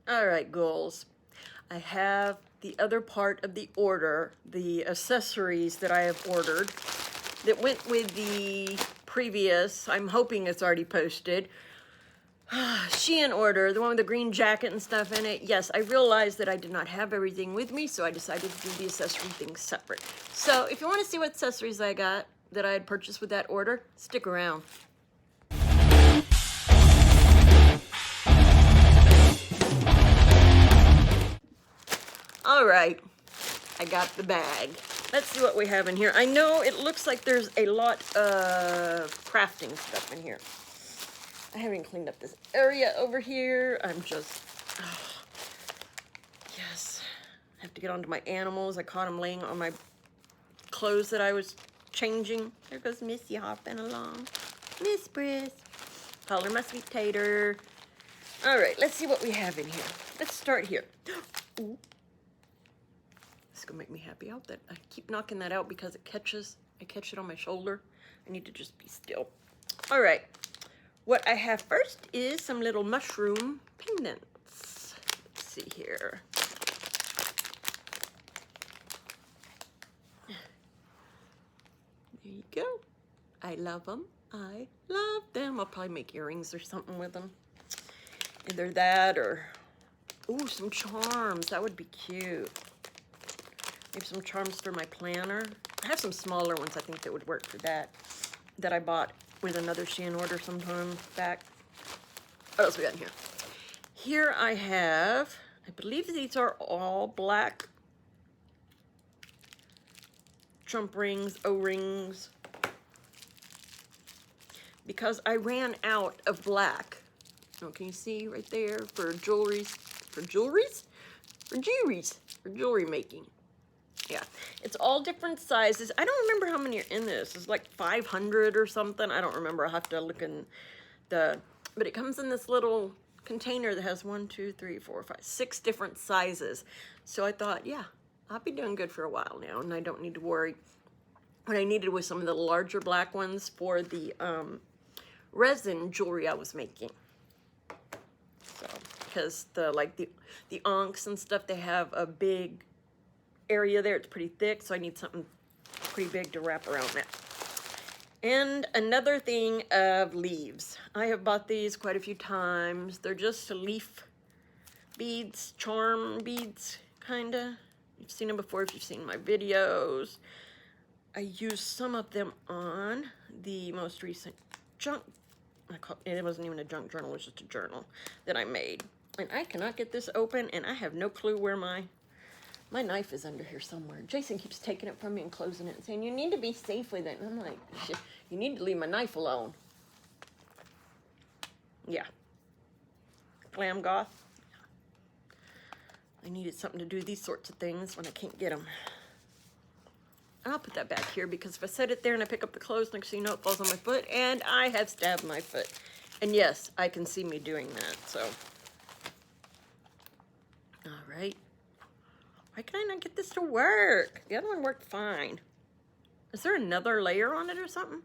All right, ghouls. I have the other part of the order, the accessories that I have ordered that went with the previous, I'm hoping it's already posted, SHEIN order, the one with the green jacket and stuff in it. Yes, I realized that I did not have everything with me, so I decided to do the accessory thing separate. So if you want to see what accessories I got that I had purchased with that order, stick around. All right, I got the bag. Let's see what we have in here. I know it looks like there's a lot of crafting stuff in here. I haven't cleaned up this area over here. I'm just, yes. I have to get onto my animals. I caught them laying on my clothes that I was changing. There goes Missy hopping along. Miss Briss. Call her my sweet tater. All right, let's see what we have in here. Let's start here. Ooh. It's gonna make me happy out that I keep knocking that out because it catches. I catch it on my shoulder. I need to just be still. All right. What I have first is some little mushroom pendants. Let's see here. There you go. I love them. I love them. I'll probably make earrings or something with them. Either that or, ooh, some charms. That would be cute. Maybe some charms for my planner. I have some smaller ones I think that would work for that I bought with another SHEIN order sometime back. What else we got in here? Here I have, I believe these are all black trump rings, O-rings, because I ran out of black. Oh, can you see right there for jewelry making. Yeah, it's all different sizes. I don't remember how many are in this. It's like 500 or something. I don't remember. I'll have to look in the, but it comes in this little container that has 1, 2, 3, 4, 5, 6 different sizes. So I thought, yeah, I'll be doing good for a while now, and I don't need to worry. What I needed was some of the larger black ones for the resin jewelry I was making. So, because the onks and stuff, they have a big area there. It's pretty thick, so I need something pretty big to wrap around that. And another thing of leaves. I have bought these quite a few times. They're just leaf beads, charm beads, kinda. You've seen them before if you've seen my videos. I used some of them on the most recent junk, it wasn't even a junk journal, it was just a journal that I made. And I cannot get this open, and I have no clue where my knife is under here somewhere. Jason keeps taking it from me and closing it and saying, you need to be safe with it. And I'm like, shit, you need to leave my knife alone. Yeah. Glam goth. I needed something to do these sorts of things when I can't get them. I'll put that back here because if I set it there and I pick up the clothes, next thing you know, it falls on my foot, and I have stabbed my foot. And yes, I can see me doing that, so. All right. Why can I not get this to work? The other one worked fine. Is there another layer on it or something?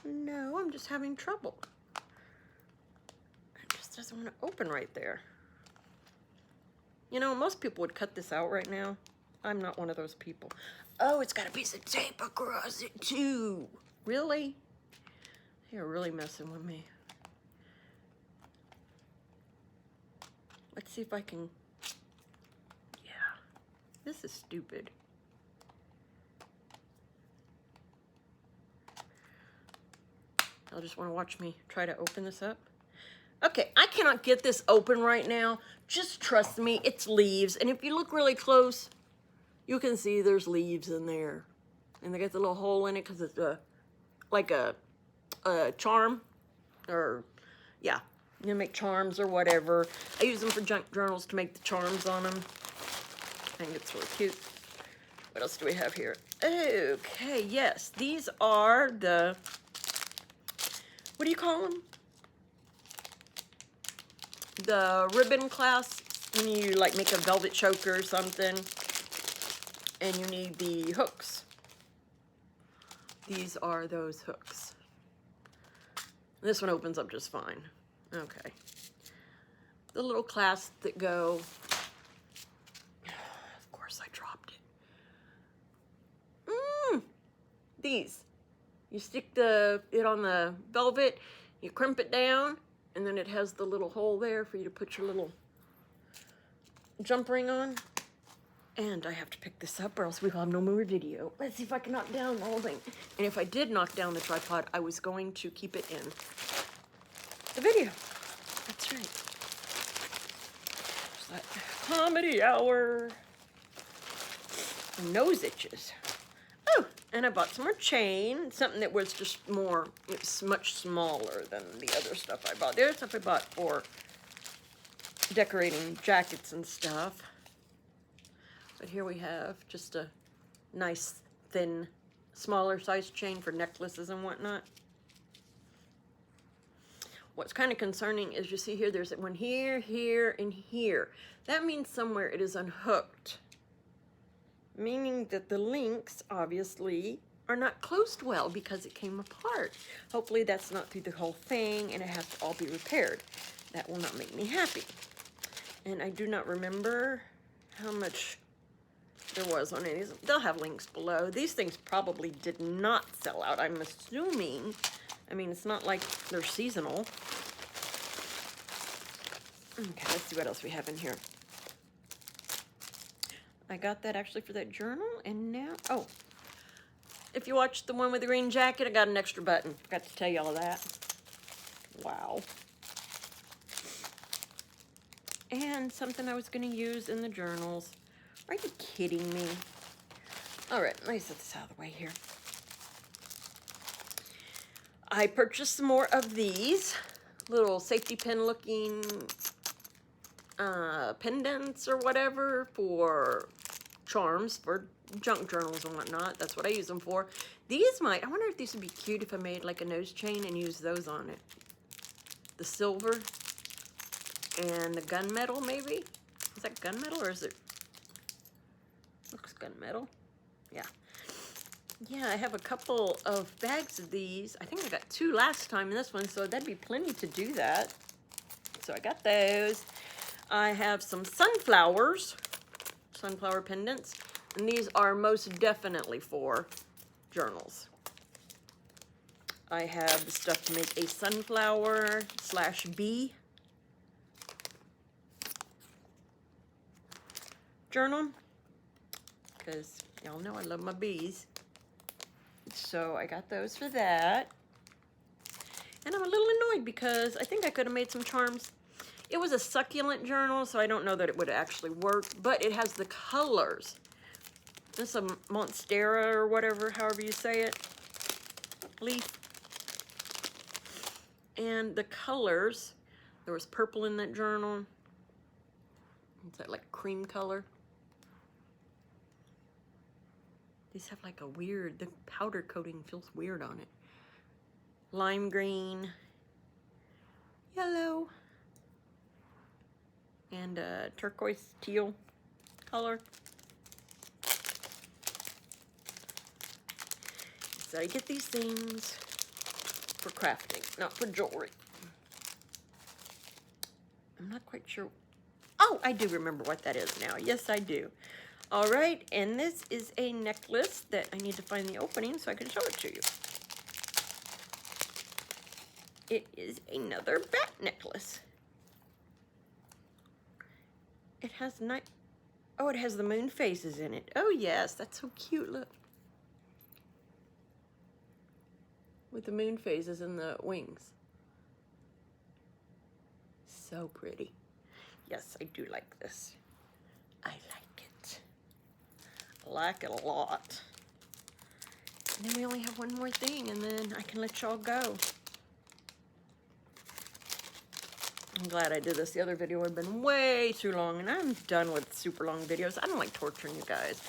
No, I'm just having trouble. It just doesn't want to open right there. You know, most people would cut this out right now. I'm not one of those people. Oh, it's got a piece of tape across it too. Really? You're really messing with me. Let's see if I can, yeah, this is stupid. I'll just want to watch me try to open this up. Okay, I cannot get this open right now. Just trust me, it's leaves. And if you look really close, you can see there's leaves in there. And they got the little hole in it because it's like a charm, or yeah. You make charms or whatever. I use them for junk journals to make the charms on them. I think it's really cute. What else do we have here? Okay, yes. These are the, what do you call them? The ribbon clasps when you like make a velvet choker or something. And you need the hooks. These are those hooks. This one opens up just fine. Okay. The little clasps that go. Of course I dropped it. These. You stick it on the velvet, you crimp it down, and then it has the little hole there for you to put your little jump ring on. And I have to pick this up or else we will have no more video. Let's see if I can knock down the whole thing. And if I did knock down the tripod, I was going to keep it in the video. That's right. It's that comedy hour. Nose itches. Oh, and I bought some more chain. Something that was just more, it's much smaller than the other stuff I bought. The other stuff I bought for decorating jackets and stuff. But here we have just a nice, thin, smaller size chain for necklaces and whatnot. What's kind of concerning is you see here, there's one here, here, and here. That means somewhere it is unhooked. Meaning that the links, obviously, are not closed well because it came apart. Hopefully that's not through the whole thing and it has to all be repaired. That will not make me happy. And I do not remember how much there was on any of these. They'll have links below. These things probably did not sell out, I'm assuming. I mean, it's not like they're seasonal. Okay, let's see what else we have in here. I got that actually for that journal, and now, oh, if you watched the one with the green jacket, I got an extra button. Forgot to tell you all that. Wow. And something I was going to use in the journals. Are you kidding me? All right, let me set this out of the way here. I purchased some more of these little safety pin looking pendants or whatever for charms, for junk journals and whatnot. That's what I use them for. These might, I wonder if these would be cute if I made like a nose chain and use those on it. The silver and the gunmetal maybe? Is that gunmetal or is it? Looks gunmetal. Yeah. Yeah, I have a couple of bags of these. I think I got 2 last time in this one, so that'd be plenty to do that. So I got those. I have some sunflowers, sunflower pendants, and these are most definitely for journals. I have the stuff to make a sunflower / bee journal, because y'all know I love my bees. So I got those for that. And I'm a little annoyed because I think I could have made some charms. It was a succulent journal, so I don't know that it would actually work, but it has the colors. This is a monstera or whatever, however you say it, leaf. And the colors, there was purple in that journal. Is that like cream color? These have like a weird, the powder coating feels weird on it. Lime green, yellow, and turquoise teal color. So I get these things for crafting, not for jewelry. I'm not quite sure. Oh, I do remember what that is now. Yes, I do. All right, and this is a necklace that I need to find the opening so I can show it to you. It is another bat necklace. It has oh, it has the moon faces in it. Oh yes, that's so cute, look. With the moon phases and the wings. So pretty. Yes, I do like this. I like it. I like it a lot. And then we only have one more thing and then I can let y'all go. I'm glad I did this. The other video would have been way too long, and I'm done with super long videos. I don't like torturing you guys.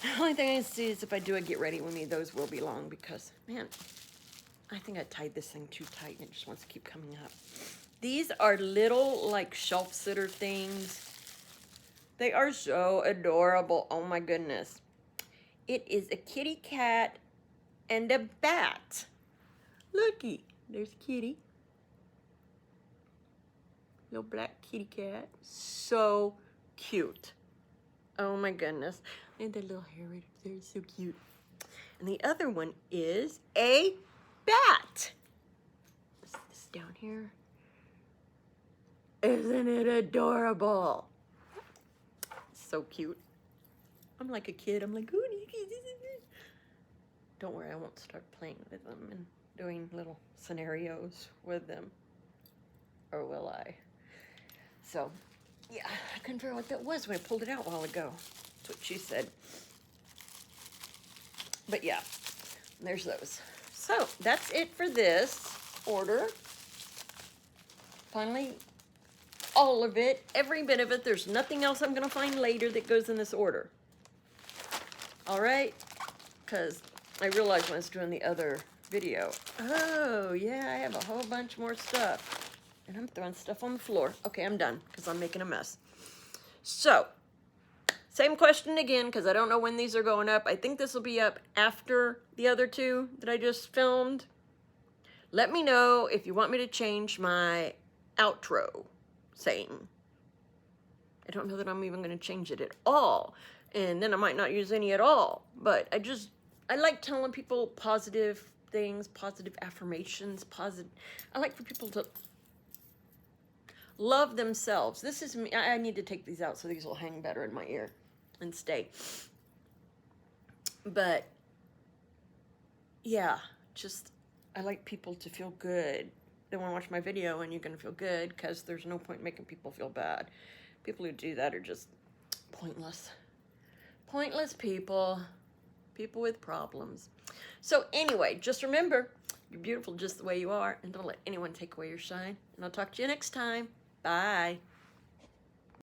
The only thing I see is if I do a get ready with me, those will be long because, man, I think I tied this thing too tight and it just wants to keep coming up. These are little, like, shelf sitter things. They are so adorable. Oh, my goodness. It is a kitty cat and a bat. Looky. There's Kitty. Little black kitty cat. So cute. Oh my goodness. And the little hair right up there is so cute. And the other one is a bat. Is this down here? Isn't it adorable? So cute. I'm like a kid. I'm like, oh, don't worry, I won't start playing with them and doing little scenarios with them. Or will I? So, yeah, I couldn't figure out what that was when I pulled it out a while ago. That's what she said. But yeah, there's those. So, that's it for this order. Finally, all of it, every bit of it. There's nothing else I'm going to find later that goes in this order. All right? Because I realized when I was doing the other video, oh, yeah, I have a whole bunch more stuff. And I'm throwing stuff on the floor. Okay, I'm done because I'm making a mess. So, same question again because I don't know when these are going up. I think this will be up after the other two that I just filmed. Let me know if you want me to change my outro saying. I don't know that I'm even going to change it at all. And then I might not use any at all. But I like telling people positive things, positive affirmations, I like for people to love themselves. This is me. I need to take these out so these will hang better in my ear and stay. But yeah, I like people to feel good. They want to watch my video and you're going to feel good because there's no point making people feel bad. People who do that are just pointless. Pointless people. People with problems. So anyway, just remember, you're beautiful just the way you are, and don't let anyone take away your shine. And I'll talk to you next time. Bye.